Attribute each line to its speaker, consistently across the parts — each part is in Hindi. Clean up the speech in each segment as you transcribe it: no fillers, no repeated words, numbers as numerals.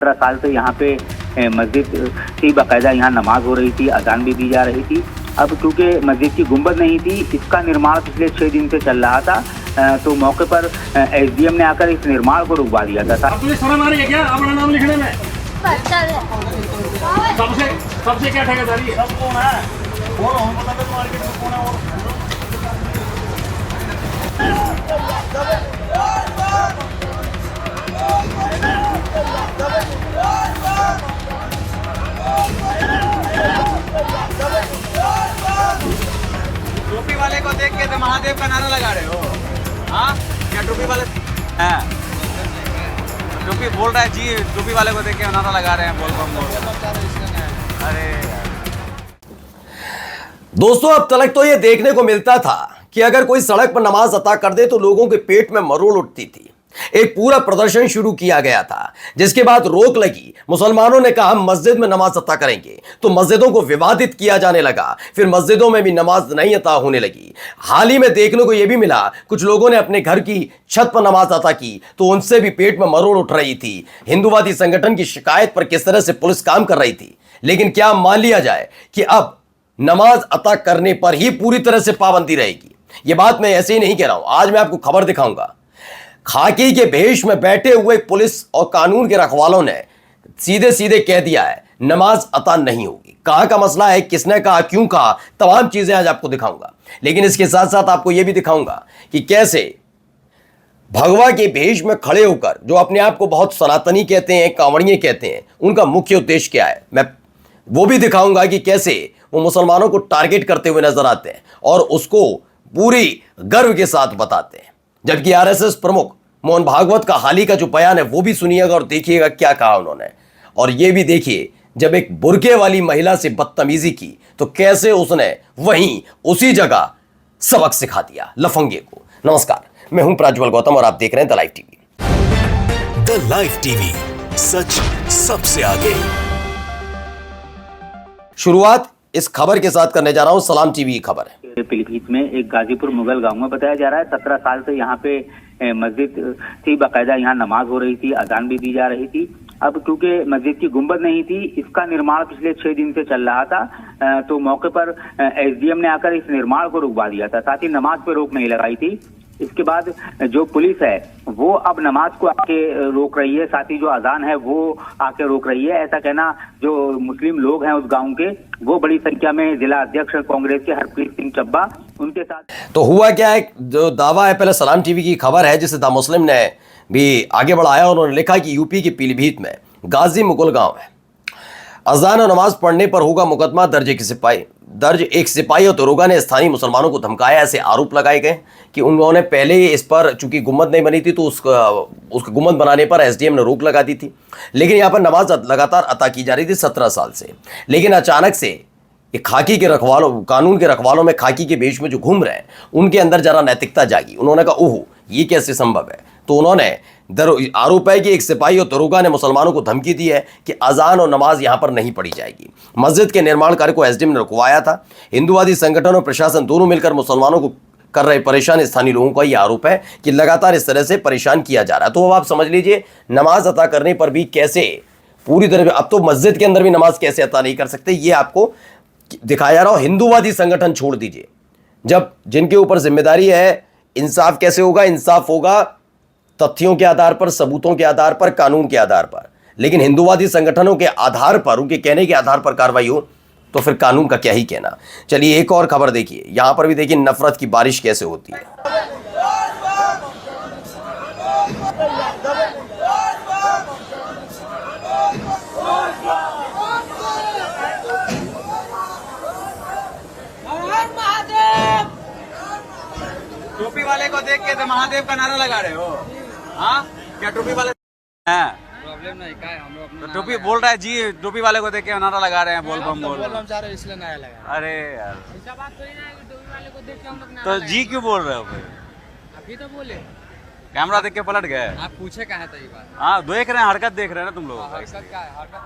Speaker 1: 17 साल से यहाँ पे मस्जिद की बाकायदा यहाँ नमाज हो रही थी, अजान भी दी जा रही थी। अब चूँकि मस्जिद की गुंबद नहीं थी, इसका निर्माण पिछले 6 दिन से चल रहा था, तो मौके पर एसडीएम ने आकर इस निर्माण को रुकवा दिया था।
Speaker 2: तुझे शर्म आ रही है क्या अपना नाम लिखने में? सबसे क्या ठेकेदारी है? सब कौन है? कौन हो बता दो मार्केट में कौन है?
Speaker 3: टोपी वाले को देख के तो महादेव का नारा लगा रहे हो? हाँ, क्या टोपी वाले हैं? टोपी बोल रहा है जी, टोपी वाले को देख के नारा लगा रहे हैं, बोल बम बोल। अरे
Speaker 4: दोस्तों, अब तक तो ये देखने को मिलता था कि अगर कोई सड़क पर नमाज अता कर दे तो लोगों के पेट में मरोड़ उठती थी। एक पूरा प्रदर्शन शुरू किया गया था, जिसके बाद रोक लगी। मुसलमानों ने कहा हम मस्जिद में नमाज अता करेंगे, तो मस्जिदों को विवादित किया जाने लगा। फिर मस्जिदों में भी नमाज नहीं अता होने लगी। हाल ही में देखने को यह भी मिला, कुछ लोगों ने अपने घर की छत पर नमाज अता की तो उनसे भी पेट में मरोड़ उठ रही थी। हिंदूवादी संगठन की शिकायत पर किस तरह से पुलिस काम कर रही थी। लेकिन क्या मान लिया जाए कि अब नमाज अता करने पर ही पूरी तरह से पाबंदी रहेगी? यह बात मैं ऐसे ही नहीं कह रहा हूं। आज मैं आपको खबर दिखाऊंगा। खाकी के भेष में बैठे हुए पुलिस और कानून के रखवालों ने सीधे सीधे कह दिया है नमाज अता नहीं होगी। कहां का मसला है, किसने कहा, क्यों कहा, तमाम चीजें आज आपको दिखाऊंगा। लेकिन इसके साथ साथ आपको यह भी दिखाऊंगा कि कैसे भगवा के भेष में खड़े होकर जो अपने आप को बहुत सनातनी कहते हैं, कांवड़िये कहते हैं, उनका मुख्य उद्देश्य क्या है, मैं वो भी दिखाऊंगा कि कैसे वो मुसलमानों को टारगेट करते हुए नजर आते हैं और उसको पूरी गर्व के साथ बताते हैं। जबकि आरएसएस प्रमुख मोहन भागवत का हाल ही का जो बयान है वो भी सुनिएगा और देखिएगा क्या कहा उन्होंने। और ये भी देखिए, जब एक बुर्के वाली महिला से बदतमीजी की तो कैसे उसने वहीं उसी जगह सबक सिखा दिया लफंगे को। नमस्कार, मैं हूं प्रज्वल गौतम और आप देख रहे हैं the Live TV.
Speaker 5: The Live TV, सच सबसे आगे।
Speaker 4: शुरुआत इस खबर के साथ करने जा रहा हूं। सलाम टीवी की खबर है।
Speaker 1: पीलीभीत में एक गाजीपुर मुगल गांव में बताया जा रहा है 17 साल से यहाँ पे मस्जिद थी, बाकायदा यहाँ नमाज हो रही थी, अजान भी दी जा रही थी। अब क्योंकि मस्जिद की गुंबद नहीं थी, इसका निर्माण पिछले 6 दिन से चल रहा था, तो मौके पर एसडीएम ने आकर इस निर्माण को रुकवा दिया था, साथ ही नमाज पे रोक नहीं लगाई थी। इसके बाद जो पुलिस है वो अब नमाज को आके रोक रही है, साथ ही जो अजान है वो आके रोक रही है। ऐसा कहना जो मुस्लिम लोग हैं उस गांव के, वो बड़ी संख्या में जिला अध्यक्ष कांग्रेस के हरप्रीत सिंह चब्बा उनके साथ।
Speaker 4: तो हुआ क्या है, जो दावा है, पहले सलाम टीवी की खबर है जिसे द मुस्लिम ने भी आगे बढ़ाया। उन्होंने लिखा कि यूपी के पीलीभीत में गाजी मुगल गांव है, अजान और नमाज पढ़ने पर होगा मुकदमा दर्ज। एक सिपाही और दरोगा ने स्थानीय मुसलमानों को धमकाया। ऐसे आरोप लगाए गए कि उन्होंने पहले ही इस पर, चूंकि गुम्मद नहीं बनी थी तो उसका गुम्मद बनाने पर एसडीएम ने रोक लगा दी थी। लेकिन यहाँ पर नमाज लगातार अता की जा रही थी 17 साल से। लेकिन अचानक से ये खाकी के रखवालों, कानून के रखवालों में खाकी के भेष में जो घूम रहे हैं, उनके अंदर जरा नैतिकता जागी। उन्होंने कहा ओहो, ये कैसे संभव है। तो उन्होंने आरोप है कि एक सिपाही और दरोगा ने मुसलमानों को धमकी दी है कि अजान और नमाज यहां पर नहीं पढ़ी जाएगी। मस्जिद के निर्माण कार्य को एसडीएम ने रुकवाया था। हिंदूवादी संगठन और प्रशासन दोनों मिलकर मुसलमानों को कर रहे परेशान स्थानीय लोगों का यह आरोप है कि लगातार इस तरह से परेशान किया जा रहा है। तो अब आप समझ लीजिए, नमाज अता करने पर भी कैसे पूरी तरह, अब तो मस्जिद के अंदर भी नमाज कैसे अता नहीं कर सकते, ये आपको दिखाया जा रहा हो। हिंदूवादी संगठन छोड़ दीजिए, जब जिनके ऊपर जिम्मेदारी है, इंसाफ कैसे होगा? इंसाफ होगा तथ्यों के आधार पर, सबूतों के आधार पर, कानून के आधार पर। लेकिन हिंदूवादी संगठनों के आधार पर, उनके कहने के आधार पर कार्रवाई हो तो फिर कानून का क्या ही कहना। चलिए एक और खबर देखिए। यहां पर भी देखिए नफरत की बारिश कैसे होती है।
Speaker 3: टोपी वाले को देख के तो महादेव का नारा लगा रहे हो? हाँ, क्या टोपी वाले हैं?
Speaker 6: प्रॉब्लम नहीं, क्या है, हम लोग अपना
Speaker 3: तो टोपी बोल रहा है जी, टोपी वाले को देख के नारा लगा रहे हैं, बोल बम बोल।
Speaker 6: बोल बम चाह रहे इसलिए नया लगा।
Speaker 3: अरे यार,
Speaker 6: ऐसा बात कोई ना है कि टोपी वाले को देख के हम लोग नारा
Speaker 3: तो
Speaker 6: लगाए।
Speaker 3: जी क्यों बोल रहे हो फिर?
Speaker 6: अभी तो बोले,
Speaker 3: कैमरा देख के पलट गए।
Speaker 6: आप पूछे कहाँ था ये बात?
Speaker 3: हाँ, देख रहे हैं, हरकत देख रहे हैं ना तुम लोग।
Speaker 6: हरकत क्या है? हरकत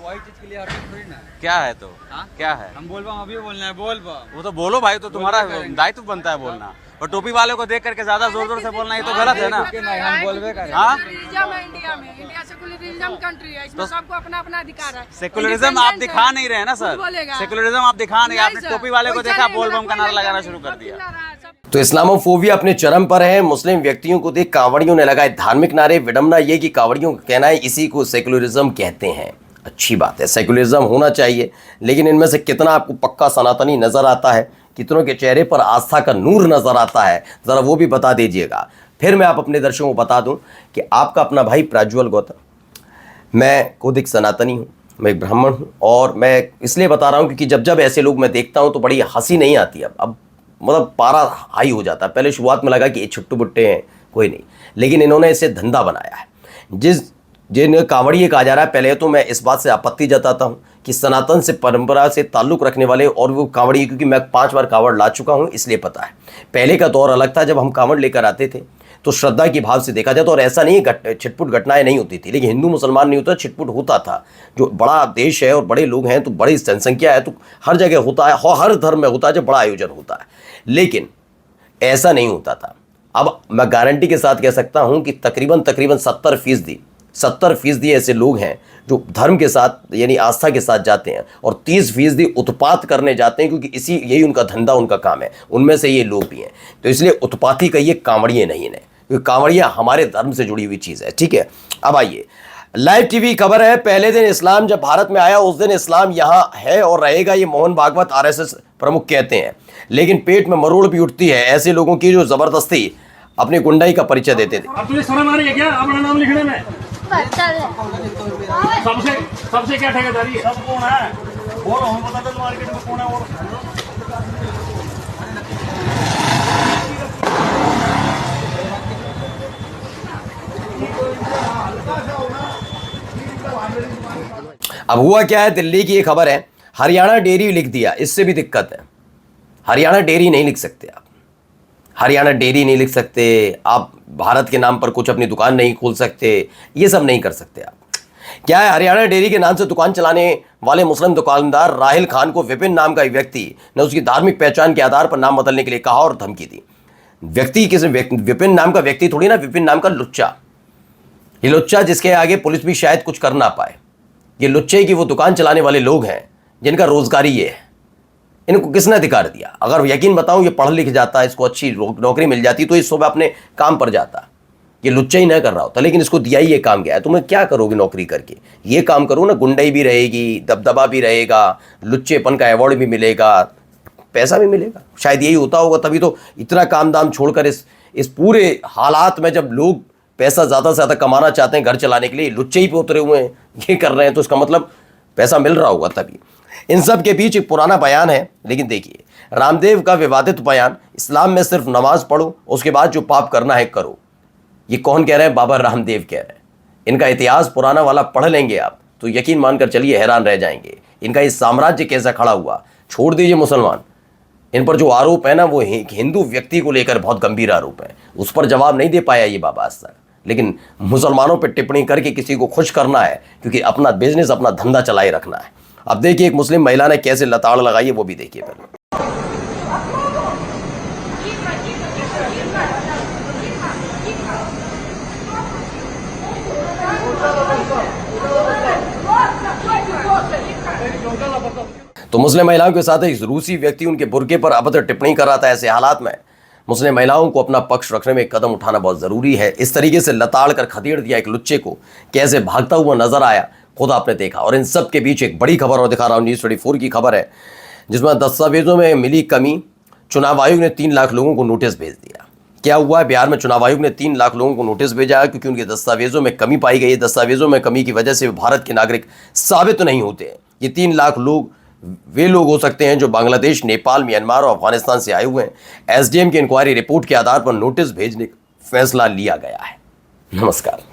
Speaker 6: वही चीज के लिए हरकत थोड़ी ना है।
Speaker 3: क्या है तो?
Speaker 6: हाँ?
Speaker 3: क्या है?
Speaker 6: हम बोल बम अभी बोलना है, बोल बम।
Speaker 3: वो तो बोलो भाई, तो तुम्हारा
Speaker 6: बोल के करेंगे।
Speaker 3: दायित्व बनता है बोलना। और टोपी वाले को देख करके ज्यादा जोर जोर से बोलना ये तो गलत है ना।
Speaker 6: हम बोलबे करें।
Speaker 3: हाँ
Speaker 7: सेकुलरिज्म है इंडिया में, इंडिया सेकुलरिज्म कंट्री है, इसमें सबको अपना अपना अधिकार है।
Speaker 3: सेकुलरिज्म आप दिखा नहीं रहे हैं ना सर, सेकुलरिज्म आप दिखा नहीं, आपने टोपी वाले को देखा बोल बम का नारा लगाना शुरू कर दिया।
Speaker 4: तो इस्लामोफोबिया अपने चरम पर है। मुस्लिम व्यक्तियों को देख कांवड़ियों ने लगाए धार्मिक नारे। विडम्बना ये कि कांवड़ियों का कहना है इसी को सेकुलरिज्म कहते हैं। अच्छी बात है, सेकुलरिज्म होना चाहिए, लेकिन इनमें से कितना आपको पक्का सनातनी नजर आता है, कितनों के चेहरे पर आस्था का नूर नजर आता है, ज़रा वो भी बता दीजिएगा। फिर मैं आप अपने दर्शकों को बता दूं कि आपका अपना भाई प्राज्वल गौतम, मैं खुद एक सनातनी हूँ, मैं एक ब्राह्मण हूँ, और मैं इसलिए बता रहा हूँ क्योंकि जब जब ऐसे लोग मैं देखता हूँ तो बड़ी हंसी नहीं आती। अब मतलब पारा हाई हो जाता है। पहले शुरुआत में लगा कि ये छुट्टू बुट्टे हैं, कोई नहीं, लेकिन इन्होंने इसे धंधा बनाया है। जिन कांवड़िए कहा जा रहा है, पहले तो मैं इस बात से आपत्ति जताता हूँ कि सनातन से परंपरा से ताल्लुक़ रखने वाले और वो कांवड़िए, क्योंकि मैं 5 बार कांवड़ ला चुका हूँ इसलिए पता है। पहले का दौर अलग था, जब हम कांवड़ लेकर आते थे तो श्रद्धा की भाव से देखा जाए तो, और ऐसा नहीं छिटपुट घटनाएं नहीं होती थी, लेकिन हिंदू मुसलमान नहीं होता, छिटपुट होता था। जो बड़ा देश है और बड़े लोग हैं तो बड़ी जनसंख्या है तो हर जगह होता है, हर धर्म में होता है जब बड़ा आयोजन होता है, लेकिन ऐसा नहीं होता था। अब मैं गारंटी के साथ कह सकता हूं कि तकरीबन 70% ऐसे लोग हैं जो धर्म के साथ यानी आस्था के साथ जाते हैं, और 30% उत्पात करने जाते हैं, क्योंकि यही उनका धंधा, उनका काम है। उनमें से ये लोग भी हैं, तो इसलिए उत्पाती कहिए, कांवड़िए नहीं है, क्योंकि कांवड़िया हमारे धर्म से जुड़ी हुई चीज़ है। ठीक है, अब आइए, लाइव टीवी खबर है, पहले दिन इस्लाम जब भारत में आया उस दिन इस्लाम यहाँ है और रहेगा, ये मोहन भागवत RSS प्रमुख कहते हैं। लेकिन पेट में मरोड़ भी उठती है ऐसे लोगों की जो जबरदस्ती अपनी गुंडाई का परिचय देते थे।
Speaker 2: अब तुझे शर्म आ रही है क्या अपना नाम लिखने में? सबसे क्या ठेकेदारी है? सब कौन है बोलो, हम बता दो मार्केट में कौन है। और
Speaker 4: अब हुआ क्या है, दिल्ली की ये खबर है, हरियाणा डेयरी लिख दिया। इससे भी दिक्कत है, हरियाणा डेयरी नहीं लिख सकते आप, हरियाणा डेयरी नहीं लिख सकते आप, भारत के नाम पर कुछ अपनी दुकान नहीं खोल सकते, ये सब नहीं कर सकते आप। क्या है, हरियाणा डेयरी के नाम से दुकान चलाने वाले मुस्लिम दुकानदार राहिल खान को विपिन नाम का एक व्यक्ति ने उसकी धार्मिक पहचान के आधार पर नाम बदलने के लिए कहा और धमकी दी। व्यक्ति किसी विपिन नाम का व्यक्ति थोड़ी ना, विपिन नाम का लुच्चा, ये लुच्चा जिसके आगे पुलिस भी शायद कुछ कर ना पाए। ये लुच्चे की वो दुकान चलाने वाले लोग हैं जिनका रोजगार ये है। इनको किसने अधिकार दिया? अगर यकीन बताऊं, ये पढ़ लिख जाता, इसको अच्छी नौकरी मिल जाती तो इस सुबह अपने काम पर जाता। ये लुच्चा ही न कर रहा होता, लेकिन इसको दिया ही ये काम गया है। तुम्हें क्या करोगे नौकरी करके? ये काम करो ना, गुंडाई भी रहेगी, दबदबा भी रहेगा, लुच्चेपन का अवार्ड भी मिलेगा, पैसा भी मिलेगा। शायद यही होता होगा, तभी तो इतना काम दाम छोड़कर इस पूरे हालात में जब लोग पैसा ज़्यादा से ज़्यादा कमाना चाहते हैं घर चलाने के लिए, लुच्चे ही पे उतरे हुए हैं, ये कर रहे हैं, तो इसका मतलब पैसा मिल रहा होगा तभी। इन सब के बीच एक पुराना बयान है, लेकिन देखिए, रामदेव का विवादित बयान, इस्लाम में सिर्फ नमाज पढ़ो, उसके बाद जो पाप करना है करो। ये कौन कह रहे हैं? बाबा रामदेव कह रहे हैं। इनका इतिहास पुराना वाला पढ़ लेंगे आप तो यकीन मानकर चलिए हैरान रह जाएंगे। इनका इस साम्राज्य कैसा खड़ा हुआ। छोड़ दीजिए मुसलमान, इन पर जो आरोप है ना, वो हिंदू व्यक्ति को लेकर बहुत गंभीर आरोप है, उस पर जवाब नहीं दे पाया ये बाबा आज तक। लेकिन मुसलमानों पर टिप्पणी करके किसी को खुश करना है, क्योंकि अपना बिजनेस, अपना धंधा चलाए रखना है। अब देखिए एक मुस्लिम महिला ने कैसे लताड़ लगाई है, वो भी देखिए पहले। तो मुस्लिम महिलाओं के साथ एक रूसी व्यक्ति उनके बुर्के पर अभद्र टिप्पणी कर रहा था। ऐसे हालात में मुस्लिम महिलाओं को अपना पक्ष रखने में कदम उठाना बहुत ज़रूरी है। इस तरीके से लताड़ कर खदेड़ दिया एक लुच्चे को, कैसे भागता हुआ नजर आया खुद आपने देखा। और इन सब के बीच एक बड़ी खबर और दिखा रहा हूँ, न्यूज़ 24 की खबर है, जिसमें दस्तावेजों में मिली कमी। चुनाव आयोग ने 3 लाख लोगों को नोटिस भेज दिया। क्या हुआ है, बिहार में चुनाव आयोग ने 3 लाख लोगों को नोटिस भेजा क्योंकि उनके दस्तावेजों में कमी पाई गई है। दस्तावेजों में कमी की वजह से वे भारत के नागरिक साबित नहीं होते। ये 3 लाख लोग वे लोग हो सकते हैं जो बांग्लादेश, नेपाल, म्यांमार और अफगानिस्तान से आए हुए हैं। एसडीएम की इंक्वायरी रिपोर्ट के आधार पर नोटिस भेजने का फैसला लिया गया है। नमस्कार।